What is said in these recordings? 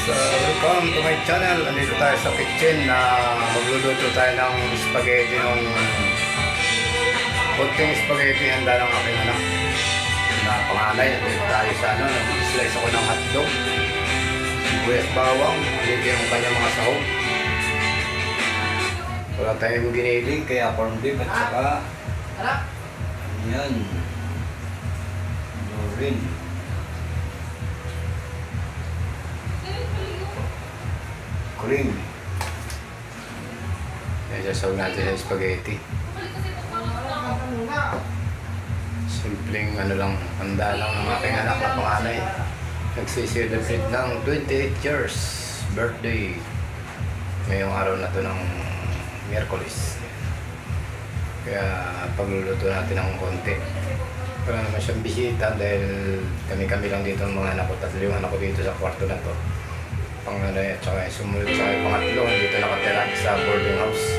Welcome to my channel. Andito tayo sa kitchen na magluluto tayo ng spaghetti ng kunting spaghetti handa ng aking anak na panganay. Andito tayo sa nag-slice ako ng hotdog, sibuyas bawang, andito yung kanyang mga sahog. Wala tayong giniling kaya corned beef at saka yan Lorin. Kuling. Yan, sasawag natin sa spaghetti. Simpleng lang, handa lang ng aking anak na panganay. Nagsiselebrate ng 28 years birthday ngayong araw na to ng Miyerkules. Kaya pagluluto natin ng konti. Wala naman siyang bisita dahil kami-kami lang dito ng mga anak ko. Tatlo yung anak ko dito sa kwarto na to. Panganay at saka sumunod sa pangatlo, dito nakatira sa boarding house.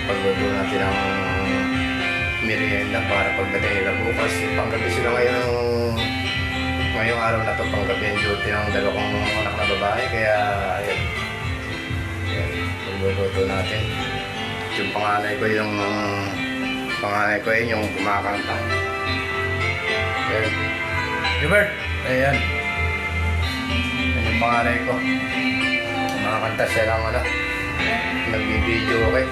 Pagluto natin ng merienda para pagdating nila bukas. Panggabi sila ngayong araw na to, panggabi yung duty ng dalawang anak na babae. Kaya ayan, pagluluto natin. Yung panganay ko yun yung kumakanta. Ayan. Hubert! Ayan. Ayan yung panganay ko. Kumakanta siya lang nagbibideo, okay?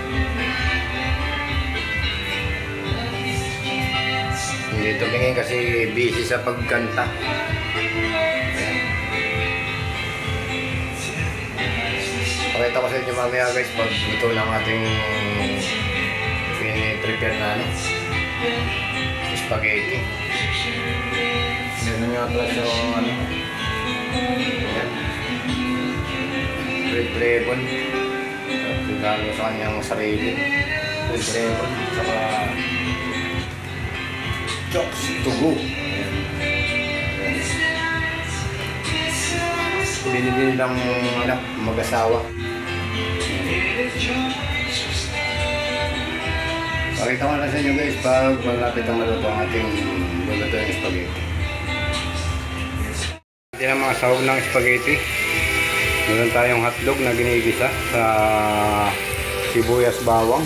Hindi tumingin kasi busy sa pagkanta. Ayan. Pakita ko sa inyo mamaya guys pag ito lang ating prepare na spaghetti. Ganun nga pala siya red ribbon. Regalo sa kanyang sarili. Red ribbon. Saka chokes to go. Binibili lang mag-asawa. Pakita ko na sa inyo guys pag malapit ang maluto ang ating luluto ng spaghetti. Yan ang mga sahog ng spaghetti. Meron tayong hotdog na ginigisa sa sibuyas bawang.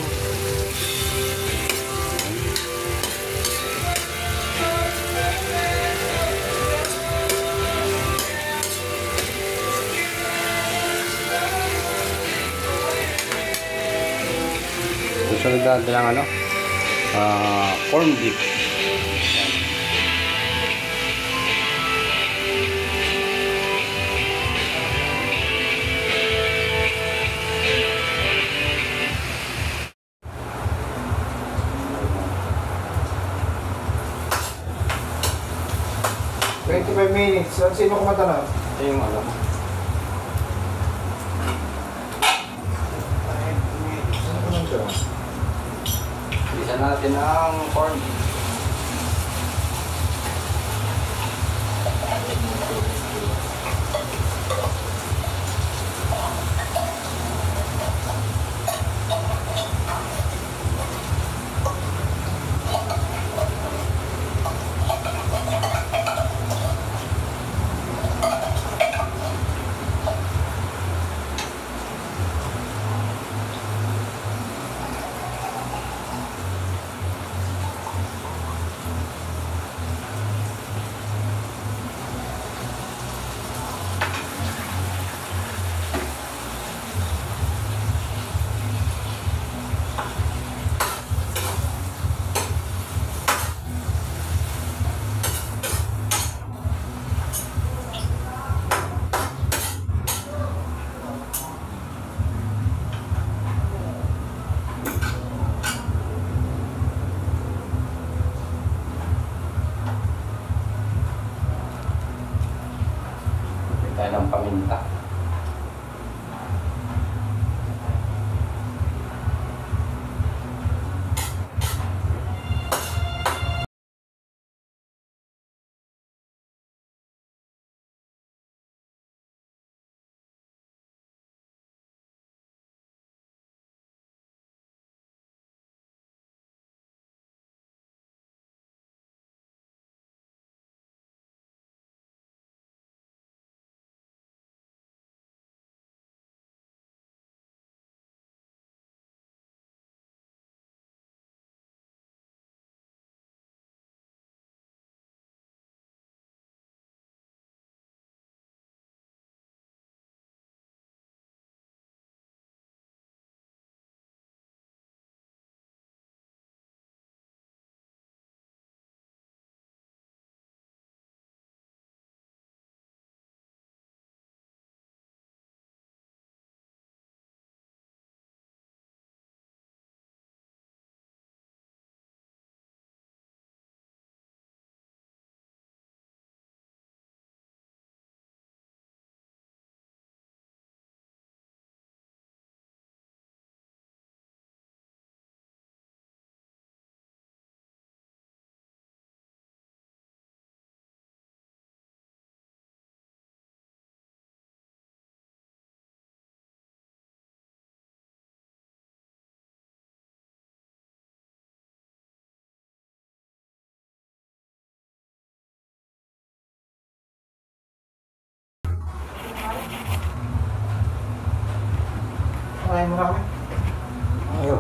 Susunod natin ang corned beef. $25 minutes. Sino kumanta na? Ito yung isa natin ang corn. Kain mo kami. Ayun.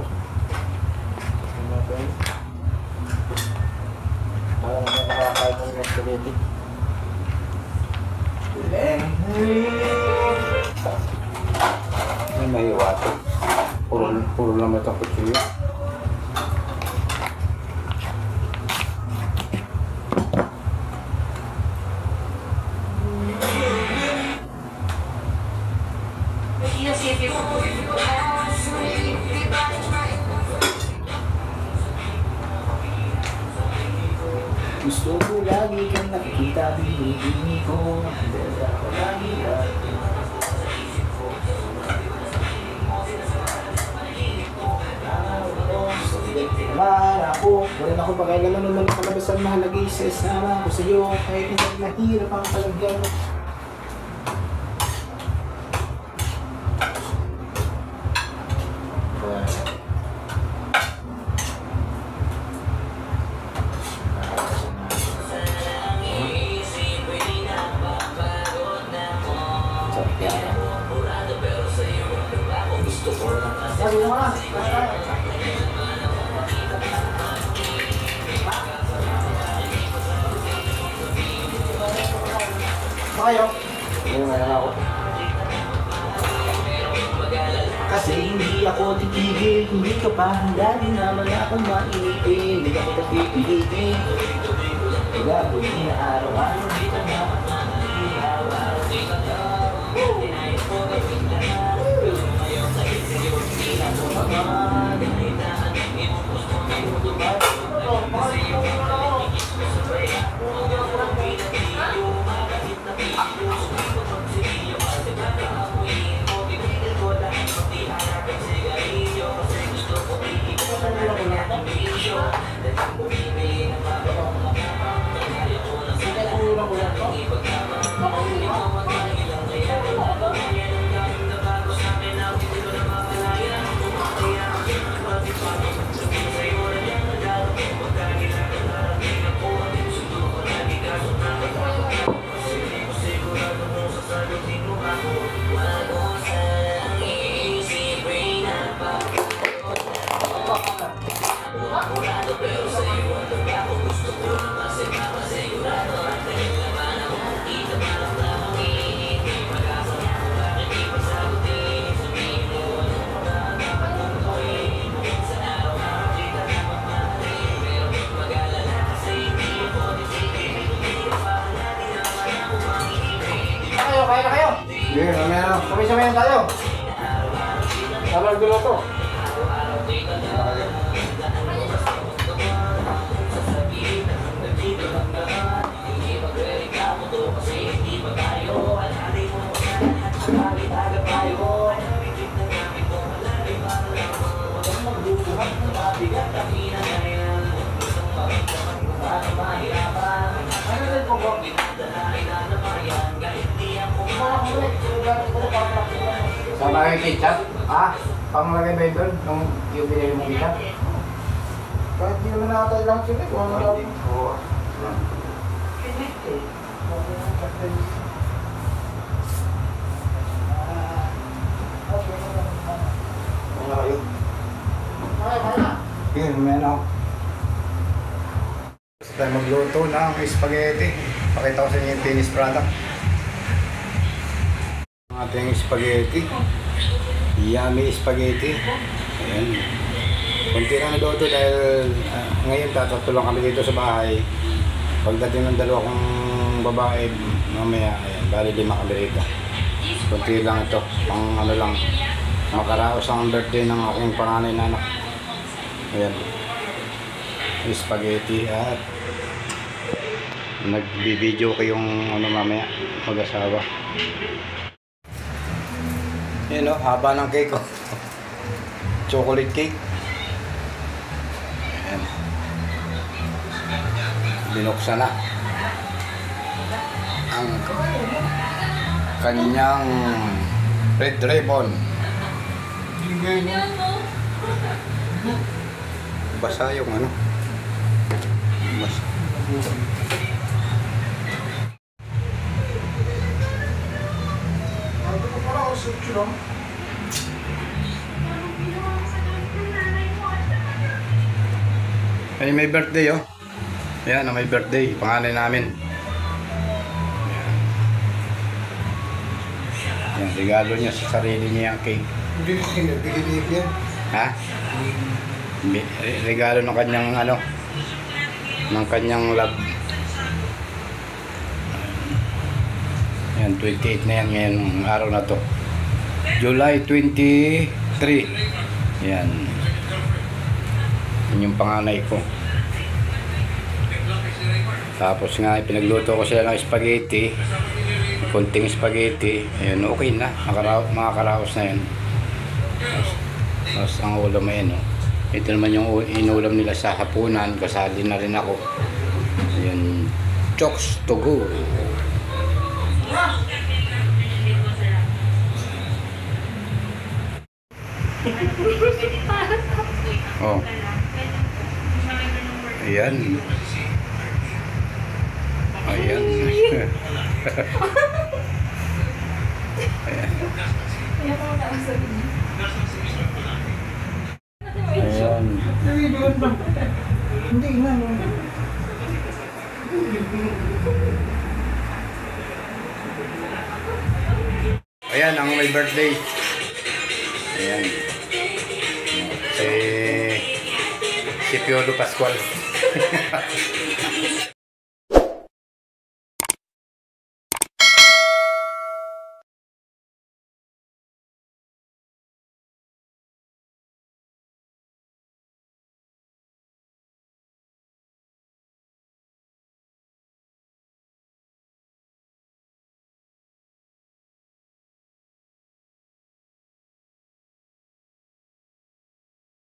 Parang may nakakain mo ng spaghetti. Ay, may wato. Puro lang ito kutsilyo. Gusto ko lagi kang nakikita, binibini ko. Dala ko lagi at naman ako, wala na akong pakialaman naman ng kalabasan, mahalaga isasama ko sa'yo kahit hindi mahirap ang palagyan. Sabi mo na, kayo. Ayun, mayroon ako. Kasi hindi ako titigil, hindi ka pa handa, di naman ako mainitin. Hindi ka kita pipilitin. Gagawin na araw-araw, di ka na Kain na kayo. Sige, mamaya na. Sabay-sabayan tayo. Habang gulo to. Sama yung ketchup? Ah, panglagay ba yun doon? Nung yung binili mong ketchup? Kahit di naman nakatay lang sila. Kung ano lang. Oo. Kain na kayo. Sige, mamaya na ako. Gusto tayo magluto ng spaghetti. Pakita ko sa inyo yung finished product. Ang ating spaghetti. Yummy spaghetti. Ayan. Kunti lang naluto dahil ngayon tatatlo lang kami dito sa bahay. Pagdating ng dalawa kong babae, mamaya, ayan, bali 5 kami rito. Kunti lang ito, pang ano lang, makaraos ang birthday ng aking panganay na anak. Ayan. Spaghetti at nagbibideo ko yung ano mamaya, mag-asawa. Yan o, haba ng cake ko. Chocolate cake. Ayan. Binuksan na ang kanyang red ribbon. Basa yung ano. Basa. Ay, may birthday, oh. Ayan, may birthday. Panganay namin. Ayan, regalo niya sa sarili niya yung cake. Hindi ko kinabigay yan. Ha? Regalo ng kanyang ano, ng kanyang love. Ayan, 28 na yan ngayon, araw na to. July 23. Ayan. Yan yung panganay ko. Tapos nga, pinagluto ko sila ng spaghetti. Kunting spaghetti. Ayan, okay na. Mga karaos na yan. Tapos ang ulam ay ano. Ito naman yung inulam nila sa hapunan. Kasali na rin ako. Ayan, Chokes to go. Oh. Ayan. Ayan. Ayan. Ayan. Hindi na. Ayan, ang may birthday. Ayan. Si Piolo Pascual.